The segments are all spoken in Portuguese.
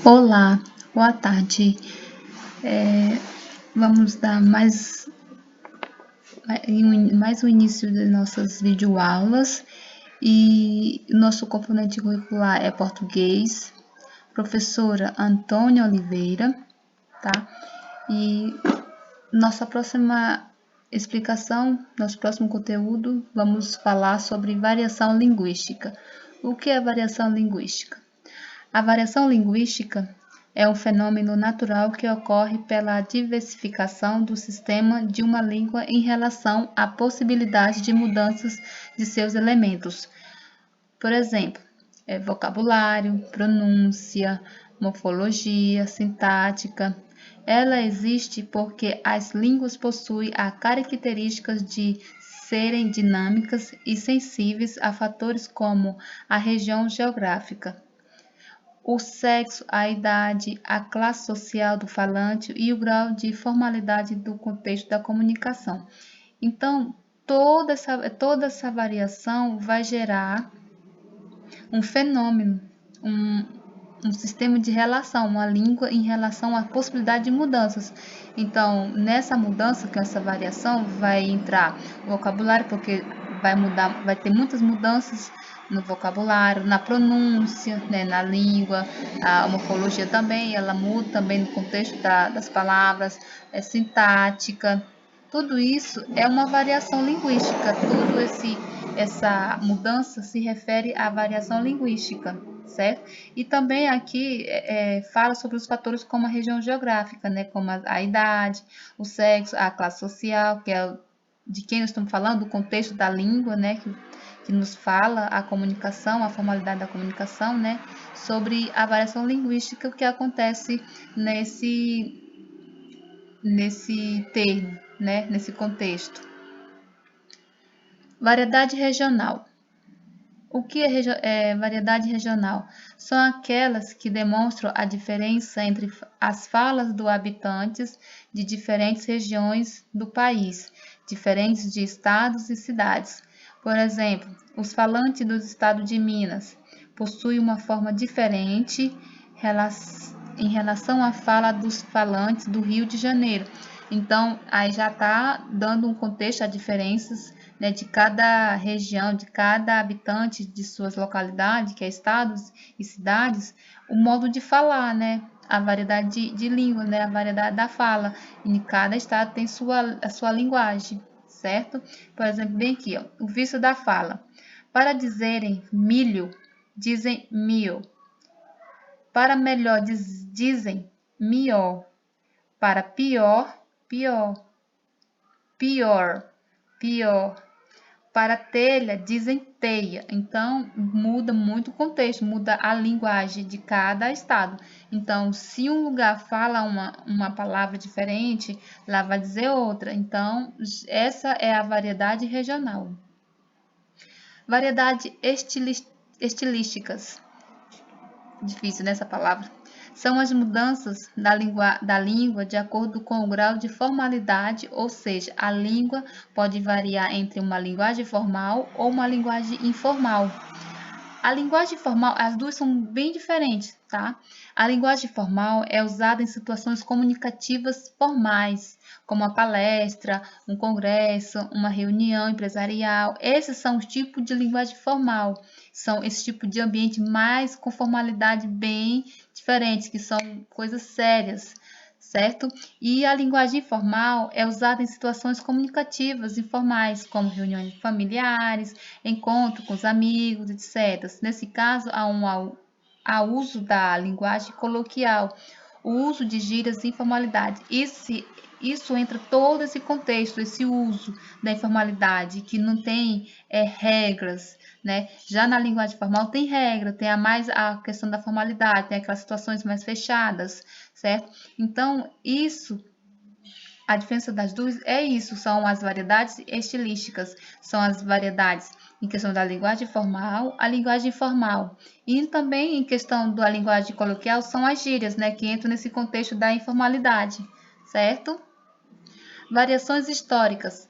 Olá, boa tarde. Vamos dar mais um início das nossas videoaulas e nosso componente curricular é português, professora Antônia Oliveira, tá? E nossa próxima explicação, nosso próximo conteúdo, vamos falar sobre variação linguística. O que é variação linguística? A variação linguística é um fenômeno natural que ocorre pela diversificação do sistema de uma língua em relação à possibilidade de mudanças de seus elementos. Por exemplo, vocabulário, pronúncia, morfologia, sintática. Ela existe porque as línguas possuem a característica de serem dinâmicas e sensíveis a fatores como a região geográfica, o sexo, a idade, a classe social do falante e o grau de formalidade do contexto da comunicação. Então, toda essa variação vai gerar um fenômeno, um sistema de relação, uma língua em relação à possibilidade de mudanças. Então, nessa mudança, com essa variação, vai entrar o vocabulário, porque vai mudar, vai ter muitas mudanças no vocabulário, na pronúncia, né, na língua, a morfologia também, ela muda também no contexto das palavras, sintática. Tudo isso é uma variação linguística, essa mudança se refere à variação linguística, certo? E também aqui fala sobre os fatores como a região geográfica, né, como a idade, o sexo, a classe social, que é de quem nós estamos falando, do contexto da língua, né, que nos fala a comunicação, a formalidade da comunicação, né, sobre a variação linguística que acontece nesse termo, né, nesse contexto. Variedade regional. O que é variedade regional? São aquelas que demonstram a diferença entre as falas dos habitantes de diferentes regiões do país, diferentes de estados e cidades. Por exemplo, os falantes do estado de Minas possuem uma forma diferente em relação à fala dos falantes do Rio de Janeiro. Então, aí já está dando um contexto a diferenças, né, de cada região, de cada habitante de suas localidades, que é estados e cidades, o modo de falar, né, a variedade de língua, né, a variedade da fala. E cada estado tem a sua linguagem, certo? Por exemplo, bem aqui, ó, o vício da fala. Para dizerem milho, dizem mil. Para melhor, dizem mior. Para pior, pior. Pior, pior. Para telha, dizem teia. Então, muda muito o contexto, muda a linguagem de cada estado. Então, se um lugar fala uma palavra diferente, lá vai dizer outra. Então, essa é a variedade regional. Variedade estilísticas. Difícil nessa palavra. São as mudanças da língua de acordo com o grau de formalidade, ou seja, a língua pode variar entre uma linguagem formal ou uma linguagem informal. A linguagem formal, as duas são bem diferentes, tá? A linguagem formal é usada em situações comunicativas formais, como a palestra, um congresso, uma reunião empresarial. Esses são os tipos de linguagem formal. São esse tipo de ambiente mais com formalidade bem diferentes, que são coisas sérias, certo? E a linguagem informal é usada em situações comunicativas informais, como reuniões familiares, encontro com os amigos, etc. Nesse caso, há uso da linguagem coloquial, o uso de gírias e informalidade. Isso entra todo esse contexto, esse uso da informalidade, que não tem regras, né? Já na linguagem formal tem regra, tem a questão da formalidade, tem aquelas situações mais fechadas, certo? Então, a diferença das duas é isso, são as variedades estilísticas, são as variedades em questão da linguagem formal, a linguagem informal. E também em questão da linguagem coloquial são as gírias, né, que entram nesse contexto da informalidade, certo? Variações históricas,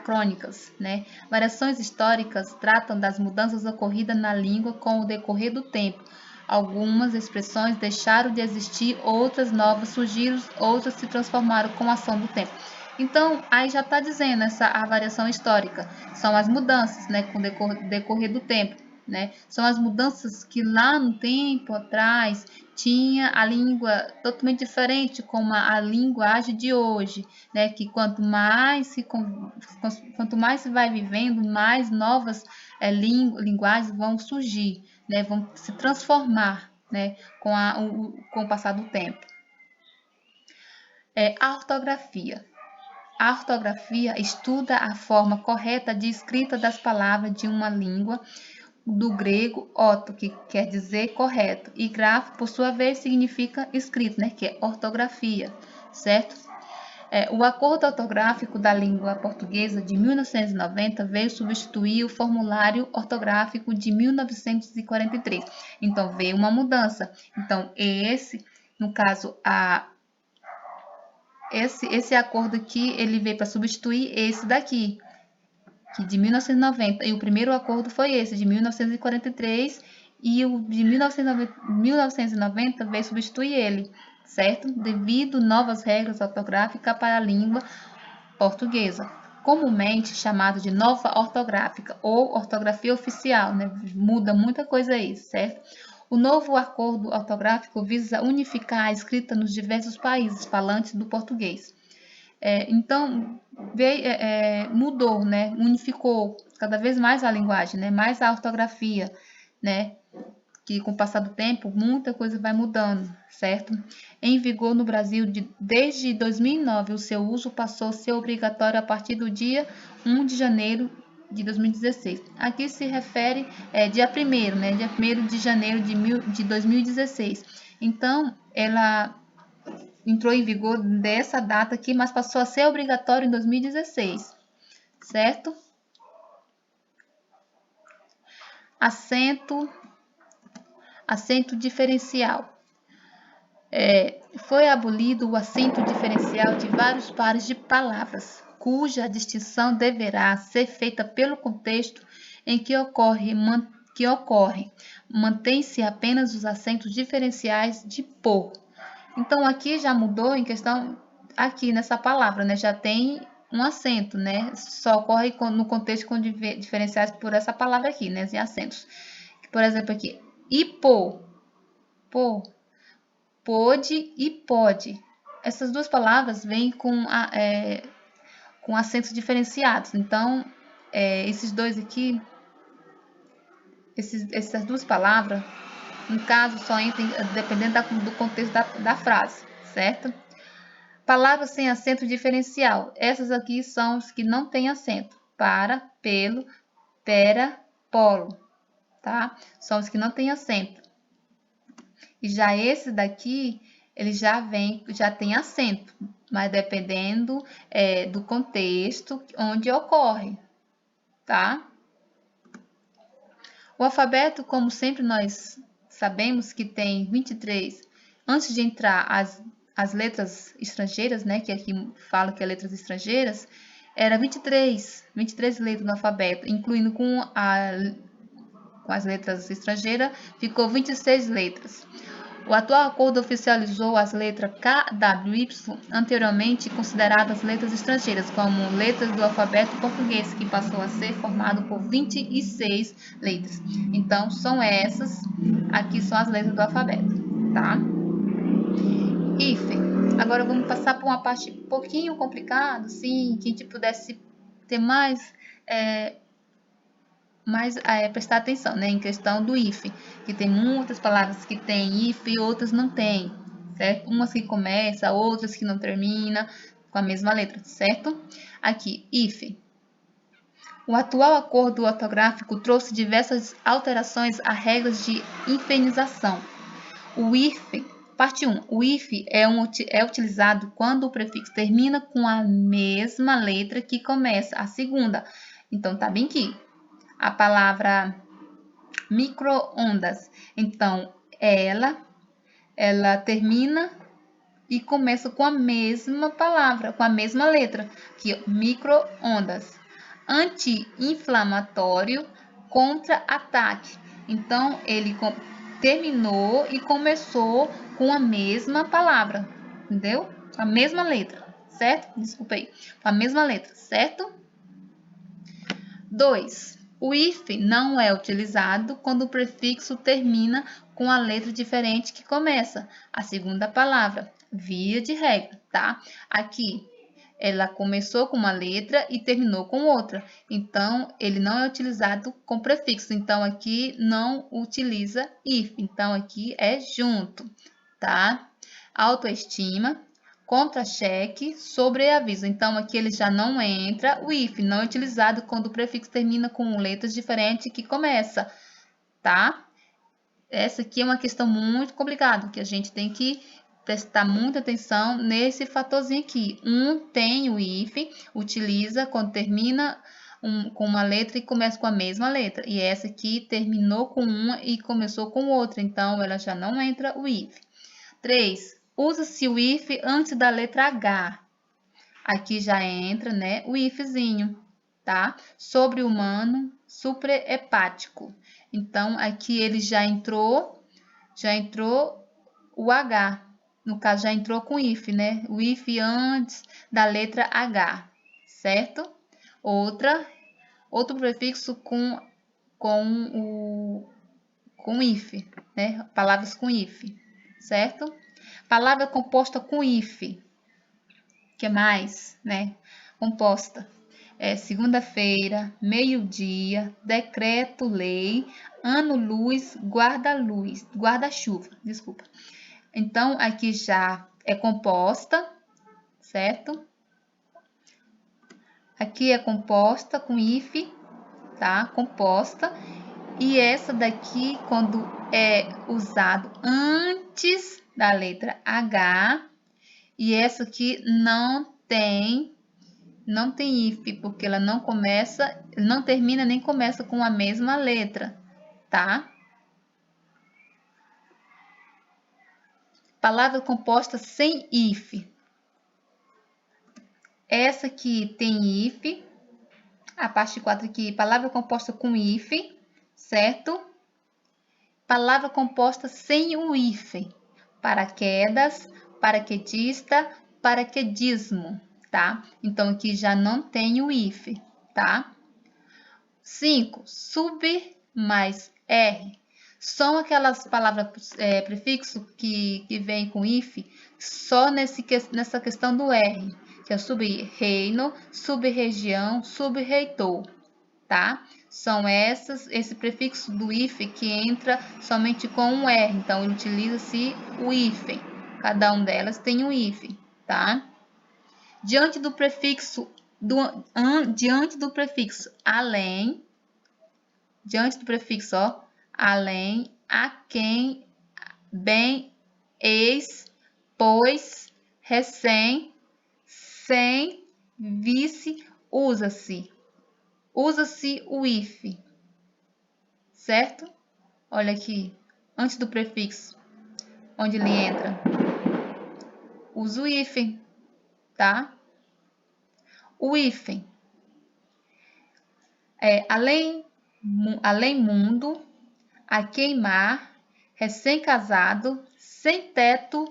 crônicas, né? Variações históricas tratam das mudanças ocorridas na língua com o decorrer do tempo. Algumas expressões deixaram de existir, outras novas surgiram, outras se transformaram com a ação do tempo. Então, aí já está dizendo a variação histórica. São as mudanças, né, com o decorrer do tempo. Né? São as mudanças que lá no tempo atrás tinha a língua totalmente diferente como a linguagem de hoje, né? Que quanto mais se vai vivendo, mais novas linguagens vão surgir, né? Vão se transformar, né? Com o passar do tempo. A ortografia. A ortografia estuda a forma correta de escrita das palavras de uma língua, do grego orto, que quer dizer correto, e grafo, por sua vez, significa escrito, né, que é ortografia, certo? O Acordo Ortográfico da Língua Portuguesa de 1990 veio substituir o Formulário Ortográfico de 1943. Então, veio uma mudança. Então, no caso, esse acordo aqui, ele veio para substituir esse daqui, que de 1990, e o primeiro acordo foi esse, de 1943, e o de 1990 veio substituir ele, certo? Devido novas regras ortográficas para a língua portuguesa, comumente chamada de nova ortográfica ou ortografia oficial, né? Muda muita coisa aí, certo? O novo acordo ortográfico visa unificar a escrita nos diversos países falantes do português. Então, mudou, né? Unificou cada vez mais a linguagem, né? Mais a ortografia, né? Que com o passar do tempo, muita coisa vai mudando, certo? Em vigor no Brasil desde 2009, o seu uso passou a ser obrigatório a partir do dia 1 de janeiro de 2016. Aqui se refere dia 1º, né? Dia 1º de janeiro de 2016. Então, ela entrou em vigor dessa data aqui, mas passou a ser obrigatório em 2016, certo? Acento diferencial. Foi abolido o acento diferencial de vários pares de palavras, cuja distinção deverá ser feita pelo contexto em que ocorre. Mantém-se apenas os acentos diferenciais de por. Então, aqui já mudou em questão, aqui nessa palavra, né? Já tem um acento, né? Só ocorre no contexto com diferenciais por essa palavra aqui, né? Em acentos. Por exemplo, aqui, pôde e pode. Essas duas palavras vêm com acentos diferenciados. Então, esses dois aqui, essas duas palavras, no caso, só entram dependendo do contexto da frase, certo? Palavras sem acento diferencial. Essas aqui são os que não têm acento. Para, pelo, pera, polo, tá? São os que não têm acento. E já esse daqui, ele já tem acento, mas dependendo do contexto onde ocorre, tá? O alfabeto, como sempre nós sabemos que tem 23, antes de entrar as letras estrangeiras, né, que aqui fala que é letras estrangeiras, era 23 letras no alfabeto, incluindo com as letras estrangeiras, ficou 26 letras. O atual acordo oficializou as letras K, W, Y, anteriormente consideradas letras estrangeiras, como letras do alfabeto português, que passou a ser formado por 26 letras. Então, são essas, aqui são as letras do alfabeto, tá? Hífen. Agora vamos passar por uma parte um pouquinho complicada, assim, que a gente pudesse ter mais prestar atenção, né, em questão do hífen, que tem muitas palavras que tem hífen e outras não tem, certo? Umas que começa, outras que não termina com a mesma letra, certo? Aqui, hífen. O atual acordo ortográfico trouxe diversas alterações a regras de hifenização. O hífen, parte 1. O hífen é utilizado quando o prefixo termina com a mesma letra que começa a segunda. Então, tá bem aqui. A palavra micro-ondas. Então, ela termina e começa com a mesma palavra, com a mesma letra, que micro-ondas. Anti-inflamatório, contra-ataque. Então, ele terminou e começou com a mesma palavra, entendeu? A mesma letra, certo? Desculpa aí. Com a mesma letra, certo? 2. O if não é utilizado quando o prefixo termina com a letra diferente que começa a segunda palavra, via de regra, tá? Aqui, ela começou com uma letra e terminou com outra. Então, ele não é utilizado com prefixo. Então, aqui não utiliza if. Então, aqui é junto, tá? Autoestima, contra-cheque, sobreaviso. Então, aqui ele já não entra. O if não é utilizado quando o prefixo termina com letras diferentes que começa, tá? Essa aqui é uma questão muito complicada, que a gente tem que prestar muita atenção nesse fatorzinho aqui. Tem o if, utiliza quando termina com uma letra e começa com a mesma letra. E essa aqui terminou com uma e começou com outra, então ela já não entra o if. 3. Usa-se o if antes da letra H. Aqui já entra, né, o ifzinho, tá? Sobre-humano, suprahepático. Então, aqui ele já entrou o H. No caso, já entrou com if, né? O if antes da letra H, certo? Outro prefixo com if, né? Palavras com if, certo? Palavra composta com if. Que mais, né? Composta. Segunda-feira, meio-dia, decreto-lei, ano-luz, guarda-chuva, desculpa. Então, aqui já é composta, certo? Aqui é composta com if, tá? Composta. E essa daqui, quando é usado antes da letra H, e essa aqui não tem if, porque ela não termina nem começa com a mesma letra, tá? Palavra composta sem if. Essa aqui tem if. A parte 4 aqui, palavra composta com if, certo? Palavra composta sem o if. Paraquedas, paraquedista, paraquedismo, tá? Então, aqui já não tem o if, tá? 5. Sub mais R. São aquelas palavras prefixo que vem com if só nessa questão do R, que é sub-reino, sub-região, sub-reitor, tá? São esse prefixo do if que entra somente com um R, então ele utiliza-se o if. Cada uma delas tem um if, tá? Diante do prefixo além, além, a quem, bem, ex, pois, recém, sem, vice, usa-se o if, certo? Olha aqui, antes do prefixo, onde ele entra, usa o if, tá? O if além mundo, a queimar, recém-casado, sem teto,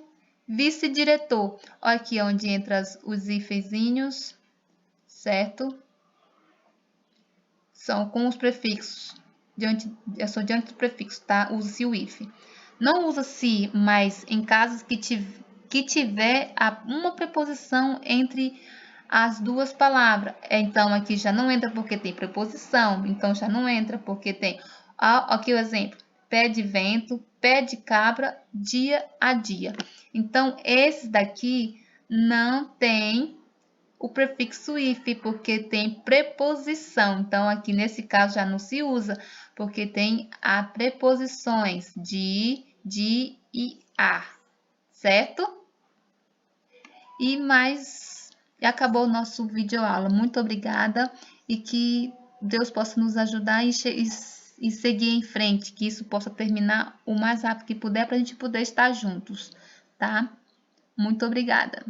vice-diretor. Olha aqui onde entra os ifezinhos, certo? São com os prefixos, diante do prefixo, tá? Usa-se o if. Não usa-se mais em casos que tiver uma preposição entre as duas palavras. Então, aqui já não entra porque tem preposição. Então, já não entra porque tem... Aqui o exemplo. Pé de vento, pé de cabra, dia a dia. Então, esses daqui não tem o prefixo if, porque tem preposição. Então, aqui nesse caso já não se usa, porque tem as preposições de e a, certo? E acabou o nosso vídeo aula. Muito obrigada e que Deus possa nos ajudar e seguir em frente, que isso possa terminar o mais rápido que puder para a gente poder estar juntos, tá? Muito obrigada.